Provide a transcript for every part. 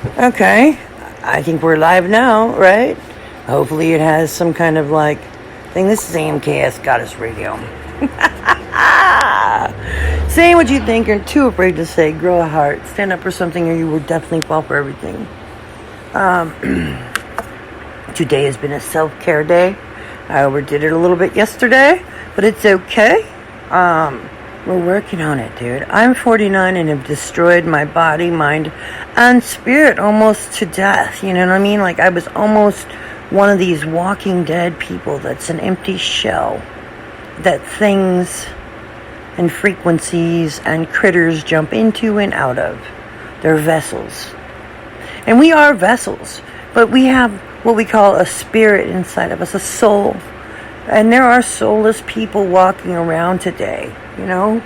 Okay, I think we're live now, right? Hopefully it has some kind of like thing. This is AMKS Goddess Radio. Say what you think. You're too afraid to say. Grow a heart. Stand up for something or you will definitely fall for everything. Today has been a self-care day. I overdid it a little bit yesterday, but it's okay. We're working on it, dude. I'm 49 and have destroyed my body, mind, and spirit almost to death. You know what I mean? Like, I was almost one of these walking dead people that's an empty shell that things and frequencies and critters jump into and out of. They're vessels. And we are vessels, but we have what we call a spirit inside of us, a soul. And there are soulless people walking around today, you know.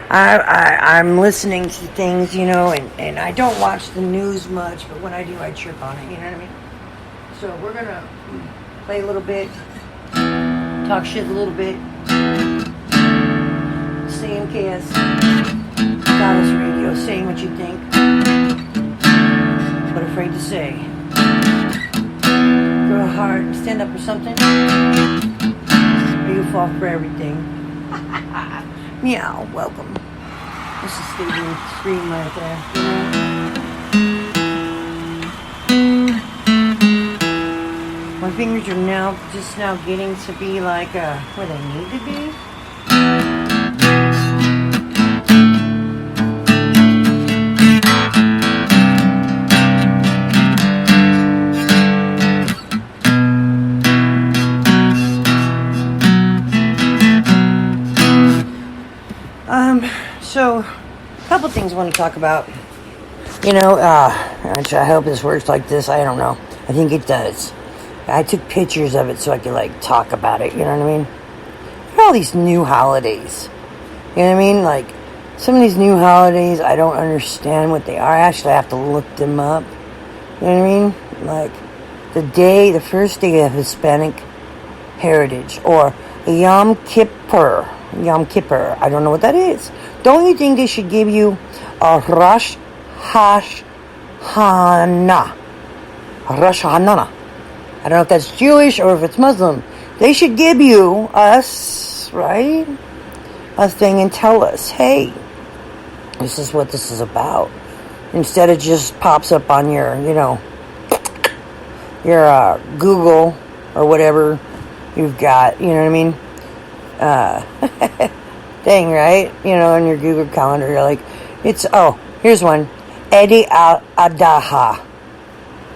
I'm listening to things, you know, and I don't watch the news much, but when I do, I trip on it, you know what I mean? So we're going to play a little bit, talk shit a little bit, CMKS, Goddess Radio, saying what you think, but afraid to say. Grow a heart and stand up for something, or you fall for everything. Meow, welcome. This is Stadium Scream right there, you know? My fingers are just now getting to be like where they need to be. So, a couple things I want to talk about. You know, which I hope this works like this. I don't know. I think it does. I took pictures of it so I could, like, talk about it. You know what I mean? All these new holidays. You know what I mean? Like, some of these new holidays, I don't understand what they are. I actually have to look them up. You know what I mean? Like, the first day of Hispanic heritage, or Yom Kippur. Yom Kippur. I don't know what that is. Don't you think they should give you a Rosh Hashanah? Rosh Hashanah. I don't know if that's Jewish or if it's Muslim. They should give you us, right? A thing and tell us, hey, this is what this is about. Instead it just pops up on your, you know, your Google or whatever you've got, you know what I mean? Thing, right? You know, on your Google Calendar, you're like, here's one. Eid al-Adha.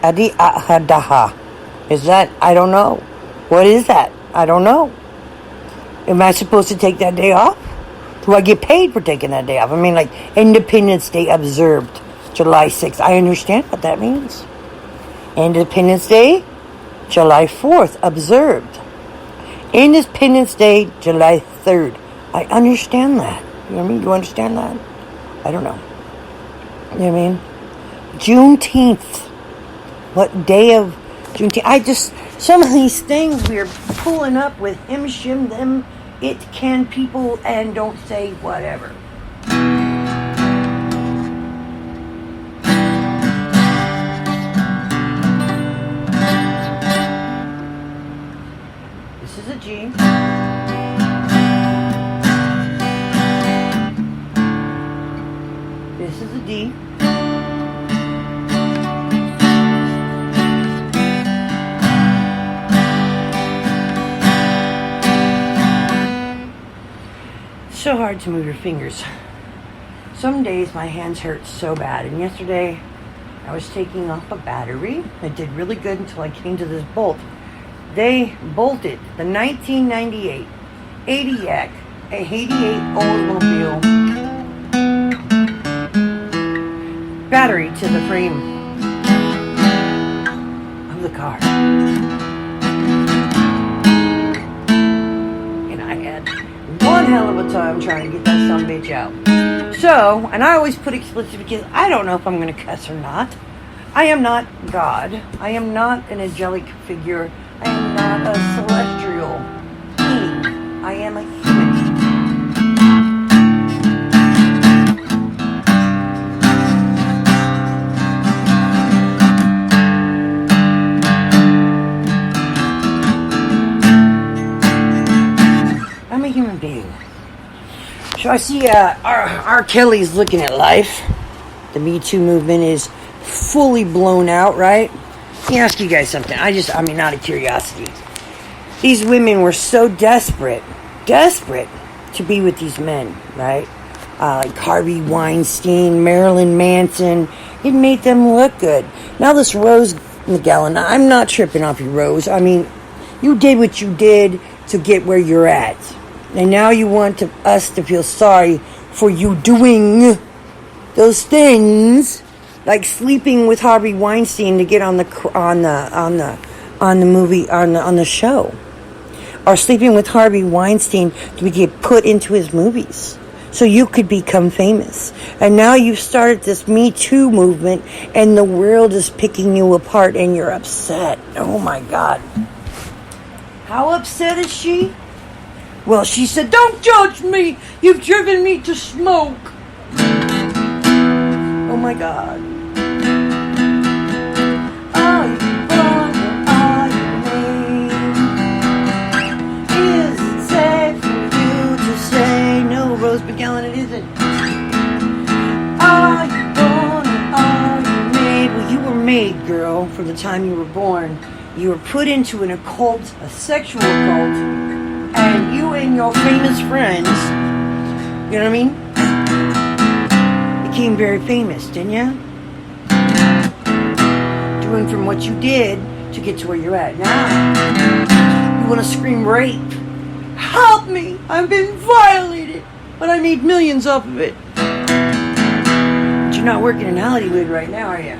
Eid al-Adha. Is that? I don't know. What is that? I don't know. Am I supposed to take that day off? Do I get paid for taking that day off? I mean, like, Independence Day observed, July 6th. I understand what that means. Independence Day, July 4th, observed. Independence Day, July 3rd. I understand that. You know what I mean? Do you understand that? I don't know. You know what I mean? Juneteenth. What day of Juneteenth? Some of these things we're pulling up with him, shim, them, it, can, people, and don't say whatever. This is a G. This is a D. So hard to move your fingers. Some days my hands hurt so bad, and yesterday I was taking off a battery. It did really good until I came to this bolt. They bolted the 1998 88 Oldsmobile battery to the frame of the car. And I had one hell of a time trying to get that sumbitch out. So, and I always put explicit because I don't know if I'm going to cuss or not. I am not God. I am not an angelic figure. I am not a celestial being. I am a human. So I see R. Kelly's looking at life. The Me Too movement is fully blown out, right? Let me ask you guys something. Out of curiosity. These women were so desperate to be with these men, right? Like Harvey Weinstein, Marilyn Manson. It made them look good. Now this Rose McGowan, I'm not tripping off you, Rose. I mean, you did what you did to get where you're at. And now you want us to feel sorry for you doing those things, like sleeping with Harvey Weinstein to get on the show, or sleeping with Harvey Weinstein to get put into his movies, so you could become famous. And now you've started this Me Too movement, and the world is picking you apart, and you're upset. Oh my God. How upset is she? Well, she said, "Don't judge me. You've driven me to smoke." Oh my God. Are you born or are you made? Is it safe for you to say no, Rose McGowan? It isn't. Are you born or are you made? Well, you were made, girl, from the time you were born. You were put into an occult, a sexual occult. And you and your famous friends, you know what I mean, became very famous, didn't you? Doing from what you did to get to where you're at now. You want to scream rape. Help me! I've been violated! But I made millions off of it. But you're not working in Hollywood right now, are you?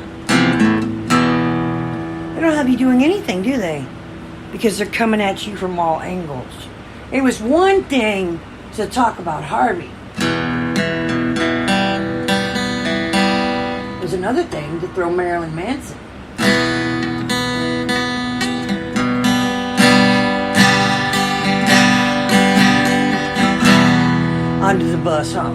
They don't have you doing anything, do they? Because they're coming at you from all angles. It was one thing to talk about Harvey. It was another thing to throw Marilyn Manson. Under the bus, huh?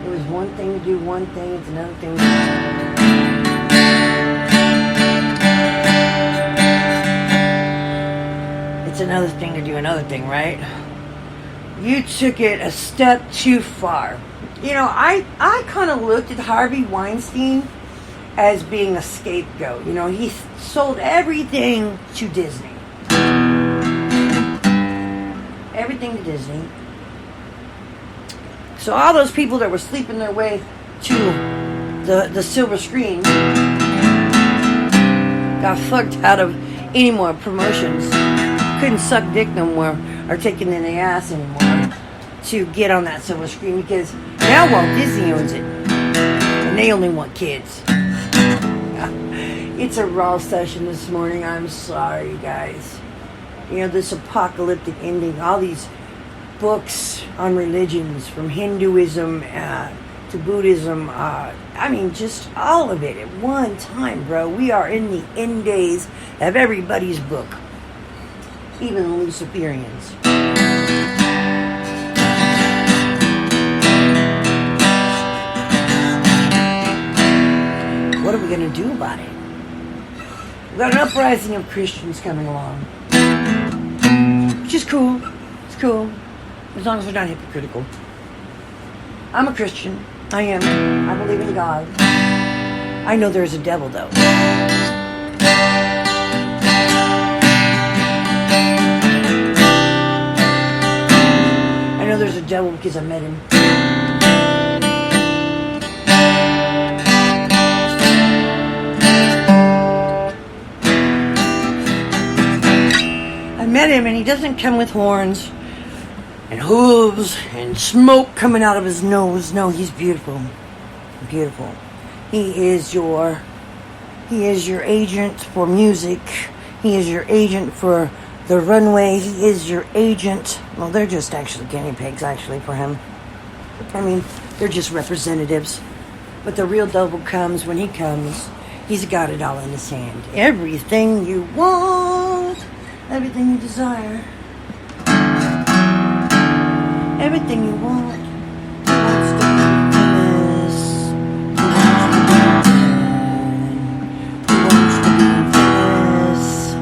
It was one thing to do one thing, it's another thing to do. It's another thing to do another thing, right? You took it a step too far. You know, I kind of looked at Harvey Weinstein as being a scapegoat. You know, he sold everything to Disney. Everything to Disney. So all those people that were sleeping their way to the silver screen got fucked out of any more promotions. Couldn't suck dick no more or take it in the ass anymore to get on that silver screen, because now Walt Disney owns it and they only want kids. It's a raw session this morning. I'm sorry, guys. You know, this apocalyptic ending, all these books on religions, from Hinduism to Buddhism, just all of it at one time, bro. We are in the end days of everybody's book. Even the Luciferians. What are we going to do about it? We've got an uprising of Christians coming along. Which is cool. It's cool. As long as we're not hypocritical. I'm a Christian. I am. I believe in God. I know there's a devil, though. I know there's a devil because I met him. I met him, and he doesn't come with horns and hooves and smoke coming out of his nose. No, he's beautiful. Beautiful. He is your agent for music. He is your agent for the runway. He is your agent. Well, they're just actually guinea pigs, actually, for him. I mean, they're just representatives. But the real devil comes when he comes. He's got it all in his hand. Everything you want, everything you desire, everything you want. He wants to be famous. He wants to be famous.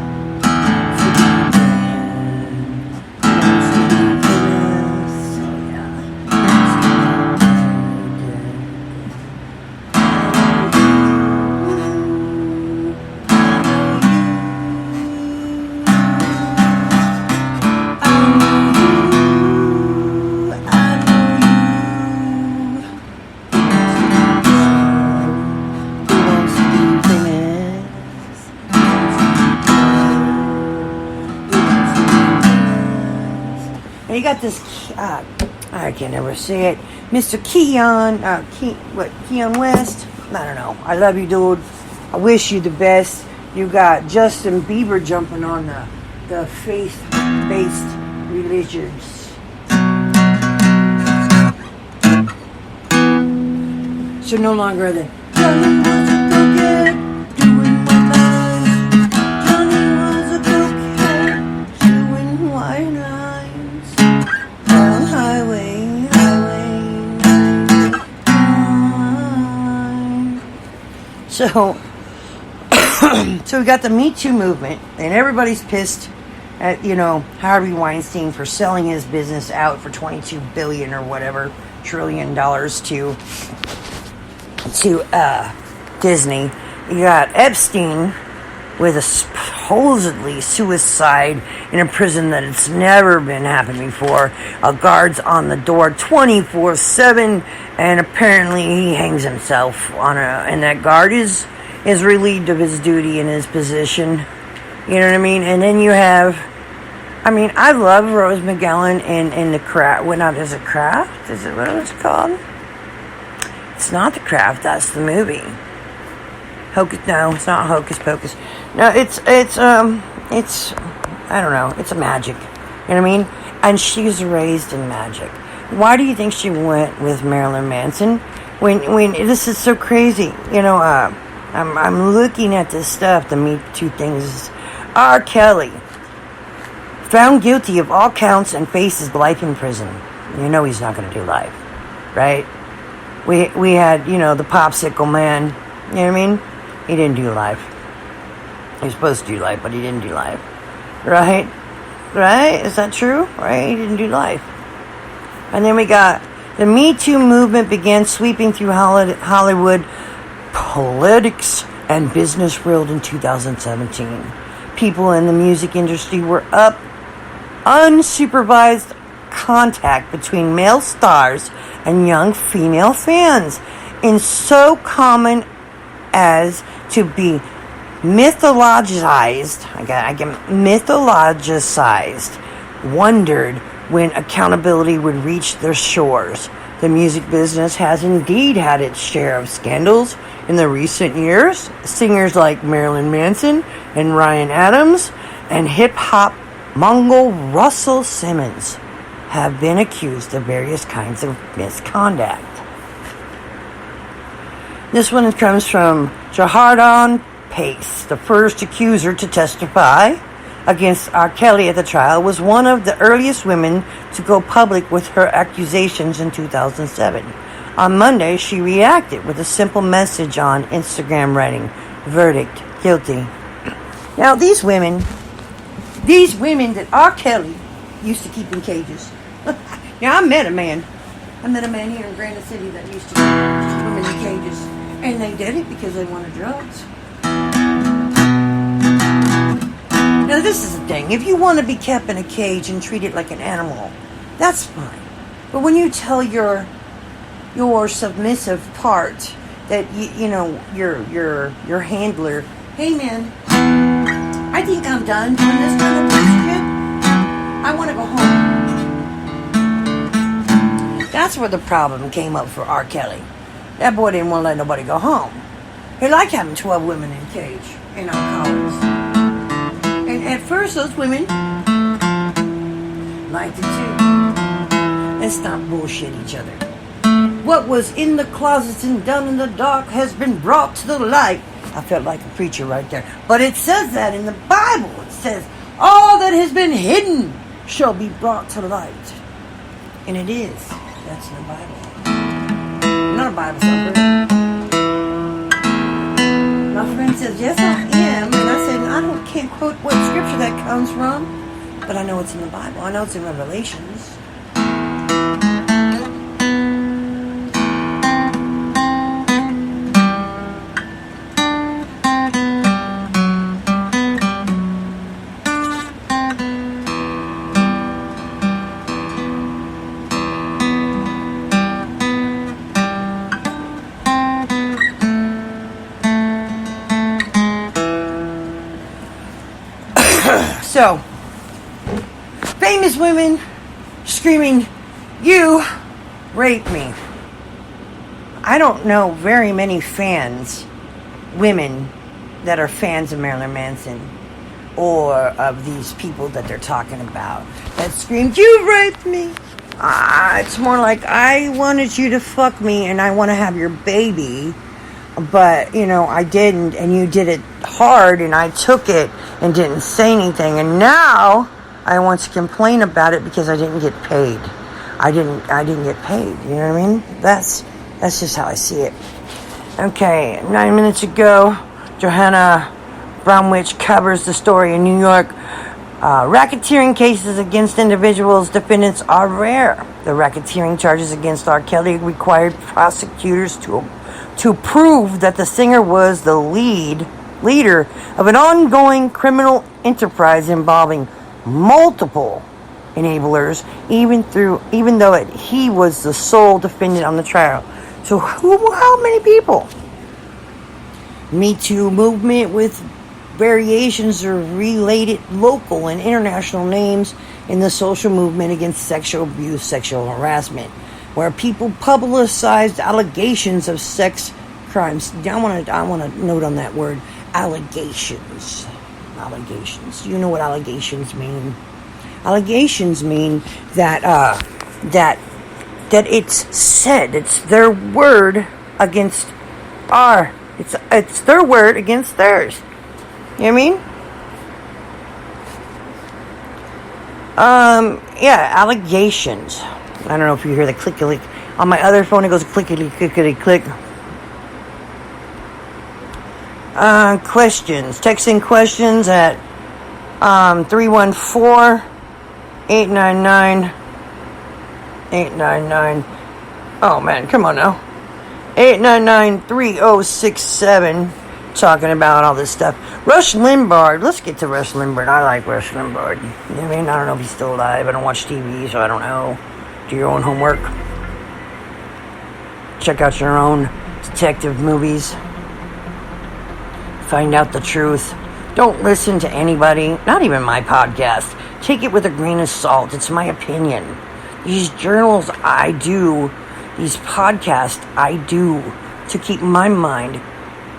got this, I can never say it, Mr. Keon West. I don't know. I love you, dude. I wish you the best. You got Justin Bieber jumping on the faith-based religions. So no longer the Johnny was a cokehead doing white lines. Johnny was a cokehead doing white lines. Down highway 9. So we got the Me Too movement, and everybody's pissed at, Harvey Weinstein for selling his business out for $22 billion or whatever trillion dollars to Disney. You got Epstein with a supposedly suicide in a prison that it's never been happened before. A guard's on the door 24/7, and apparently he hangs himself and that guard is relieved of his duty in his position. You know what I mean? And then you have, I love Rose McGowan in The Craft. Well, not as a Craft. Is it what it's called? It's not The Craft. That's the movie. No, it's not Hocus Pocus. No, it's I don't know. It's a magic. You know what I mean? And she's raised in magic. Why do you think she went with Marilyn Manson? When this is so crazy. I'm looking at this stuff, the Me Too things. R. Kelly, found guilty of all counts and faces life in prison. You know he's not going to do life, right? We had, the Popsicle Man. You know what I mean? He didn't do life. He was supposed to do life, but he didn't do life. Right? Right? Is that true? Right? He didn't do life. And then we got the Me Too movement began sweeping through Hollywood, politics, and business world in 2017. People in the music industry were up unsupervised contact between male stars and young female fans in so common as to be mythologized, wondered when accountability would reach their shores. The music business has indeed had its share of scandals in the recent years. Singers like Marilyn Manson and Ryan Adams and hip-hop Mongo Russell Simmons have been accused of various kinds of misconduct. This one comes from Jahardon Pace. The first accuser to testify against R. Kelly at the trial was one of the earliest women to go public with her accusations in 2007. On Monday, she reacted with a simple message on Instagram writing, "Verdict, guilty." Now, these women that R. Kelly used to keep in cages. Now, I met a man here in Granite City that used to keep women in cages. And they did it because they wanted drugs. Now, this is the thing. If you want to be kept in a cage and treated like an animal, that's fine. But when you tell your submissive part that your handler, "Hey man, I think I'm done doing this kind of bullshit. I want to go home." That's where the problem came up for R. Kelly. That boy didn't want to let nobody go home. He liked having 12 women in a cage in our college. And at first, those women liked it too. Let's not bullshit each other. What was in the closets and done in the dark has been brought to the light. I felt like a preacher right there. But it says that in the Bible. It says, all that has been hidden shall be brought to light. And it is. That's in the Bible. I'm not a Bible thumper. My friend says, yes, I am. And I said, can't quote what scripture that comes from. But I know it's in the Bible. I know it's in Revelations. So, famous women screaming, "You raped me." I don't know very many women that are fans of Marilyn Manson or of these people that they're talking about that screamed, "You raped me." It's more like, I wanted you to fuck me and I want to have your baby, but I didn't, and you did it hard, and I took it and didn't say anything, and now I want to complain about it because I didn't get paid. I didn't get paid. You know what I mean? That's just how I see it. Okay, 9 minutes ago, Johanna Bromwich covers the story in New York. Racketeering cases against individuals, defendants are rare. The racketeering charges against R. Kelly required prosecutors to prove that the singer was the leader of an ongoing criminal enterprise involving multiple enablers, even though he was the sole defendant on the trial. So how many people? Me Too movement with variations or related local and international names in the social movement against sexual abuse, sexual harassment, where people publicized allegations of sex crimes. I want to note on that word, allegations. Allegations. You know what allegations mean? Allegations mean that it's said, it's their word against it's their word against theirs. You know what I mean? Yeah, allegations. I don't know if you hear the clickety. On my other phone, it goes clickety click. Questions. Texting questions at 314-899-899. Oh man, come on now. 899-3067. Talking about all this stuff. Rush Limbaugh. Let's get to Rush Limbaugh. I like Rush Limbaugh. You know what I mean? I don't know if he's still alive. I don't watch TV, so I don't know. Do your own homework. Check out your own detective movies. Find out the truth. Don't listen to anybody, not even my podcast. Take it with a grain of salt. It's my opinion. These journals I do, these podcasts I do to keep my mind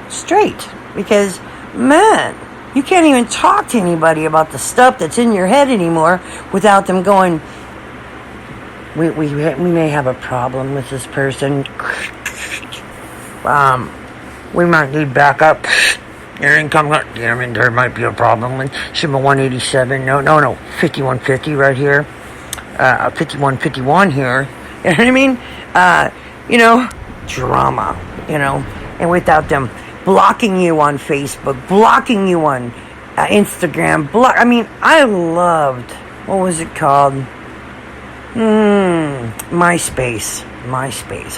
straight, because man, you can't even talk to anybody about the stuff that's in your head anymore without them going, we may have a problem with this person. We might need backup. Your income, you know what I mean? There might be a problem with shipment 187. No, 5150 right here. 5151 here. You know what I mean? Drama, and without them blocking you on Facebook, blocking you on Instagram, I loved, what was it called? MySpace.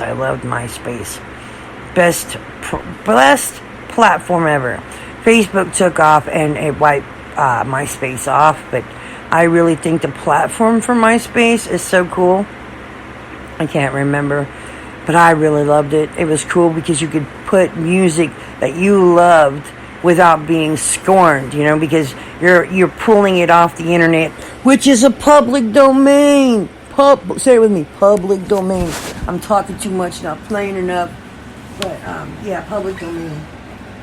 I loved MySpace. Best platform ever. Facebook took off and it wiped MySpace off, but I really think the platform for MySpace is so cool. I can't remember, but I really loved it. It was cool because you could put music that you loved without being scorned, because you're pulling it off the internet, which is a public domain. Say it with me, public domain. I'm talking too much, not playing enough, but yeah, public domain.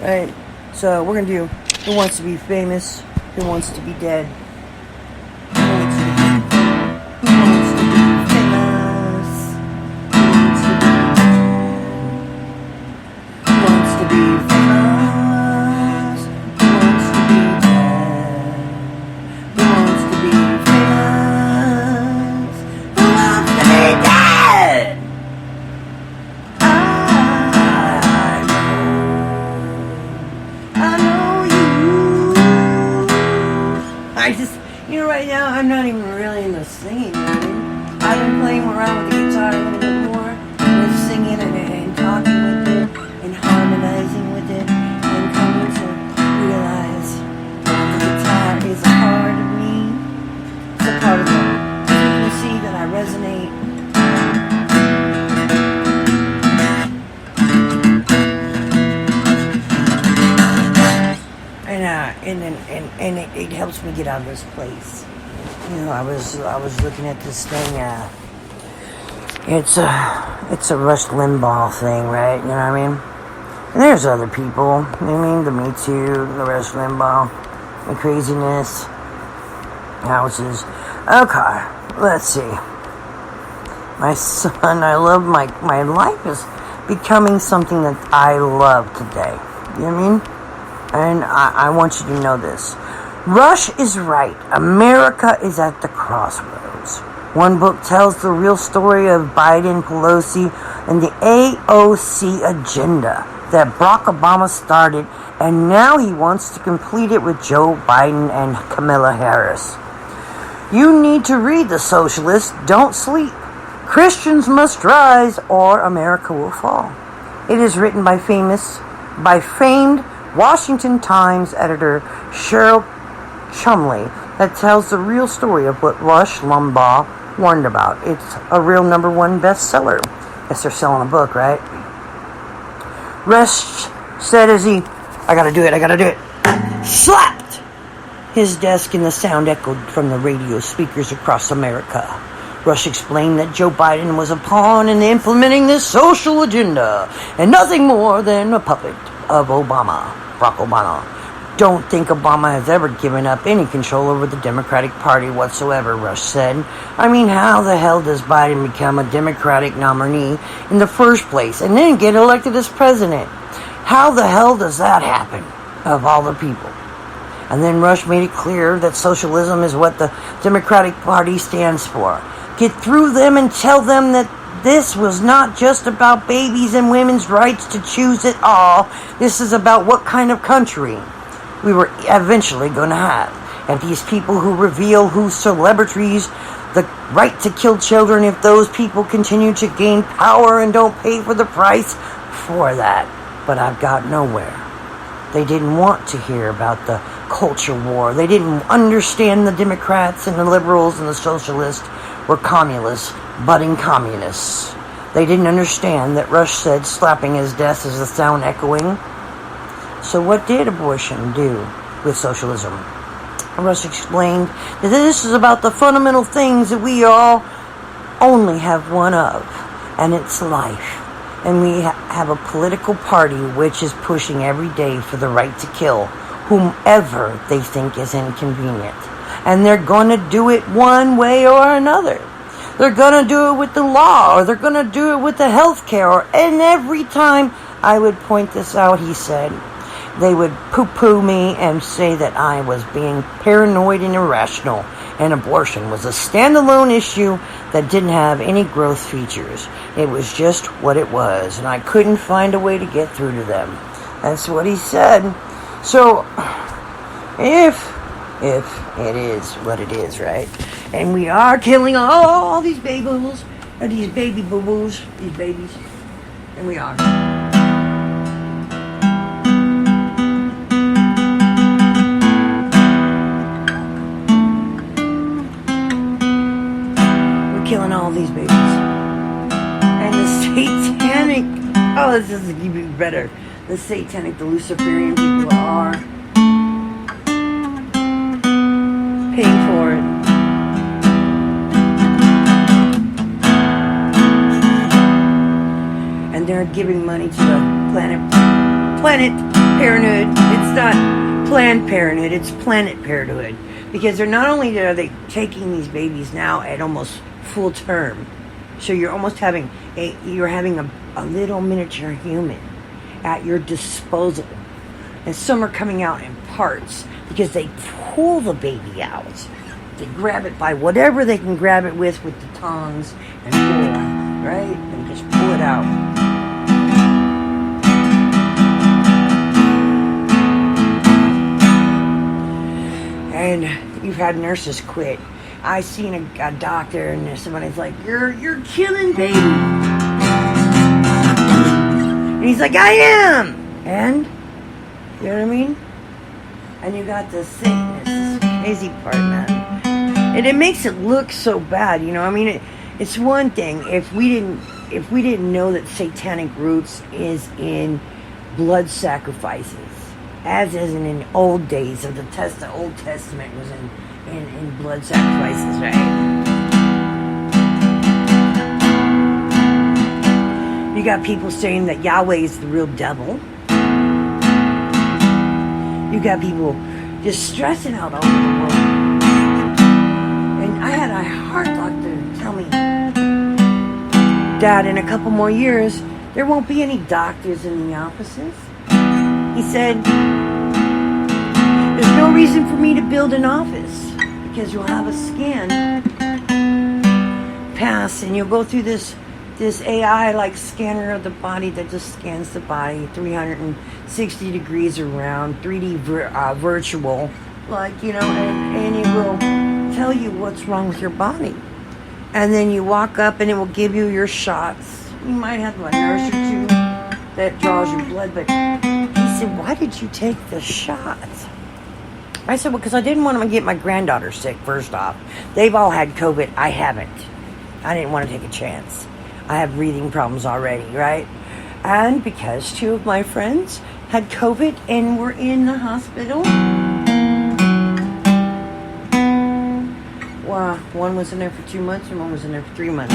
Right? So we're gonna do Who Wants to Be Famous, Who Wants to Be Dead. Who wants to be famous? Who wants to be famous? Who wants to be dead? Who wants to be famous? Who wants to be dead? Right now, I'm not even really into singing. I've been playing around with the guitar a little bit more, with singing and talking with it, and harmonizing with it, and coming to realize that the guitar is a part of me. It's a part of me. You can see that I resonate. And it helps me get out of this place. I was looking at this thing. It's a Rush Limbaugh thing, right? You know what I mean? And there's other people. You know what I mean? The Me Too, the Rush Limbaugh, the craziness, houses. Okay, let's see. My son, I love my life is becoming something that I love today. You know what I mean? And I want you to know this. Rush is right. America is at the crossroads. One book tells the real story of Biden, Pelosi, and the AOC agenda that Barack Obama started, and now he wants to complete it with Joe Biden and Kamala Harris. You need to read The Socialist. Don't sleep. Christians must rise or America will fall. It is written by famed Washington Times editor Cheryl Chumley that tells the real story of what Rush Limbaugh warned about. It's a real #1 bestseller. Guess they're selling a book, right? Rush said I gotta do it, slapped his desk and the sound echoed from the radio speakers across America. Rush explained that Joe Biden was a pawn in implementing this social agenda and nothing more than a puppet of Barack Obama. Don't think Obama has ever given up any control over the Democratic Party whatsoever, Rush said. I mean, how the hell does Biden become a Democratic nominee in the first place and then get elected as president? How the hell does that happen, of all the people? And then Rush made it clear that socialism is what the Democratic Party stands for. Get through them and tell them that this was not just about babies and women's rights to choose it all. This is about what kind of country we were eventually going to have. And these people who reveal who celebrities the right to kill children, if those people continue to gain power and don't pay for the price for that. But I've got nowhere. They didn't want to hear about the culture war. They didn't understand the Democrats and the liberals and the socialists were communists, budding communists. They didn't understand that Rush said slapping his desk is the sound echoing. So what did abortion do with socialism? Rush explained that this is about the fundamental things that we all only have one of, and it's life. And we have a political party which is pushing every day for the right to kill whomever they think is inconvenient. And they're going to do it one way or another. They're going to do it with the law, or they're going to do it with the health care. And every time I would point this out, he said, they would poo-poo me and say that I was being paranoid and irrational, and abortion was a standalone issue that didn't have any growth features. It was just what it was, and I couldn't find a way to get through to them. That's what he said. So, if it is what it is, right? And we are killing all these babies, these baby boo-boos, these babies, and we are. Killing all these babies. And the satanic, this is even better. The satanic, the Luciferian people are paying for it. And they're giving money to the Planet Parenthood. It's not Planned Parenthood, it's Planet Parenthood. Because they're not only are they taking these babies now at almost full term, so you're almost having a little miniature human at your disposal, and some are coming out in parts because they pull the baby out. They grab it by whatever they can grab it with the tongs and pull, right, and just pull it out. And you've had nurses quit. I seen a doctor and somebody's like, you're killing baby. And he's like, I am. And, you know what I mean? And you got the sickness, this crazy part, man. And it makes it look so bad, you know. I mean, it's one thing if we didn't know that satanic roots is in blood sacrifices, as is in old days of the Old Testament was in in blood sacrifices, right? You got people saying that Yahweh is the real devil. You got people just stressing out all over the world. And I had a heart doctor tell me, Dad, in a couple more years, there won't be any doctors in the offices. He said, there's no reason for me to build an office because you'll have a scan pass and you'll go through this AI like scanner of the body that just scans the body 360 degrees around, 3D virtual, like, you know, and it will tell you what's wrong with your body. And then you walk up and it will give you your shots. You might have a nurse or two that draws your blood, but he said, why did you take the shots? I said, well, because I didn't want to get my granddaughter sick, first off. They've all had COVID. I haven't. I didn't want to take a chance. I have breathing problems already, right? And because two of my friends had COVID and were in the hospital. Wow, one was in there for 2 months and one was in there for 3 months.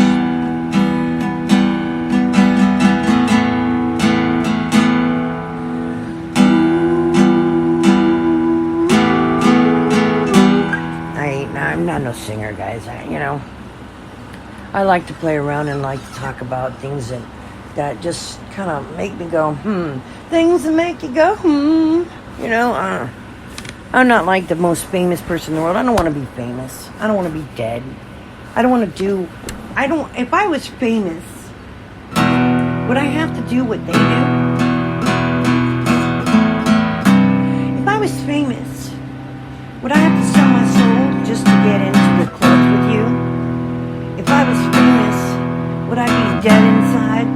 I'm not no singer, guys. I like to play around and like to talk about things that just kind of make me go, Things that make you go, I'm not like the most famous person in the world. I don't want to be famous. I don't want to be dead. I don't want to if I was famous, would I have to do what they do? If I was famous, would I have to sell my soul just to get into the clubs with you? If I was famous, would I be dead inside?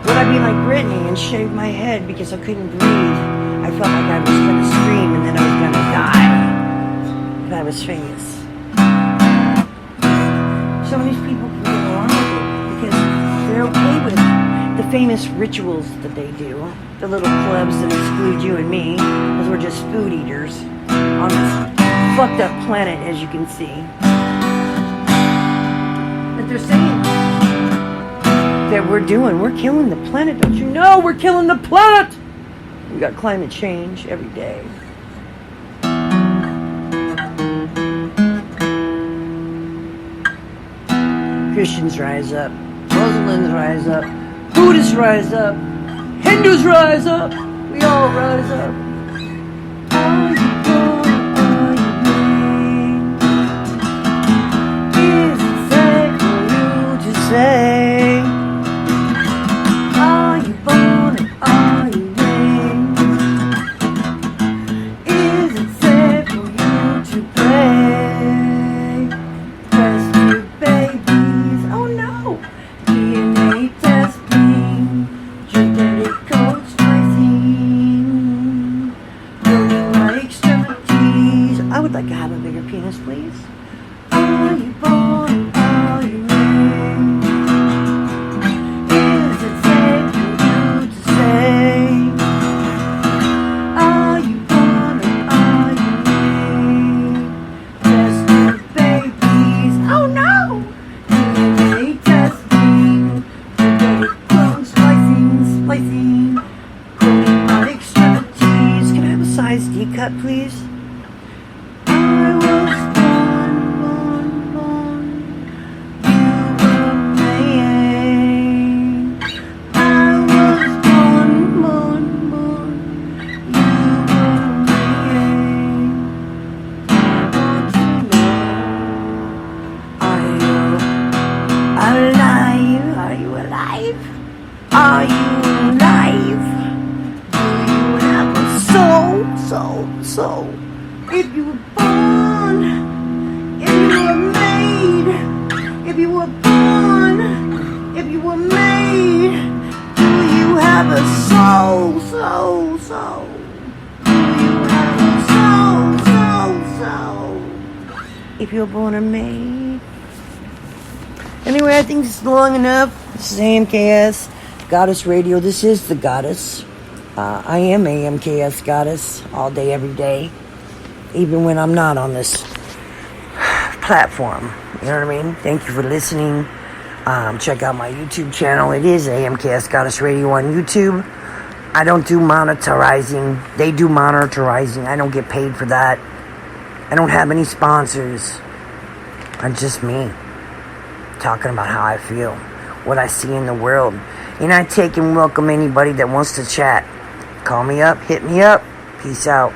Would I be like Britney and shave my head because I couldn't breathe? I felt like I was going to scream and then I was going to die if I was famous. Some of these people can get along with it because they're okay with the famous rituals that they do. The little clubs that exclude you and me because we're just food eaters on this fucked up planet, as you can see. But they're saying that we're killing the planet. Don't you know we're killing the planet? We got climate change every day. Christians rise up, Muslims rise up, Buddhists rise up, Hindus rise up, we all rise up. Say, are you born and are you raised? Is it safe for you to play? Test tube babies, oh no! DNA testing, genetic code splicing, building my extremities. I would like to have a bigger penis, please. Are you born? Are you raised? Cut, please. I was born, you were made. I was born, you were made. I want to know, are you alive? Are you alive? Are you alive? Do you have a soul? So, if you were born, if you were made, if you were born, if you were made, do you have a soul? Do you have a soul? If you were born or made. Anyway, I think it's long enough. This is AMKS, Goddess Radio. This is the Goddess. I am AMKS Goddess all day, every day, even when I'm not on this platform. You know what I mean? Thank you for listening. Check out my YouTube channel. It is AMKS Goddess Radio on YouTube. I don't do monetizing. They do monetizing. I don't get paid for that. I don't have any sponsors. I'm just me, talking about how I feel, what I see in the world. And I take and welcome anybody that wants to chat. Call me up, hit me up. Peace out.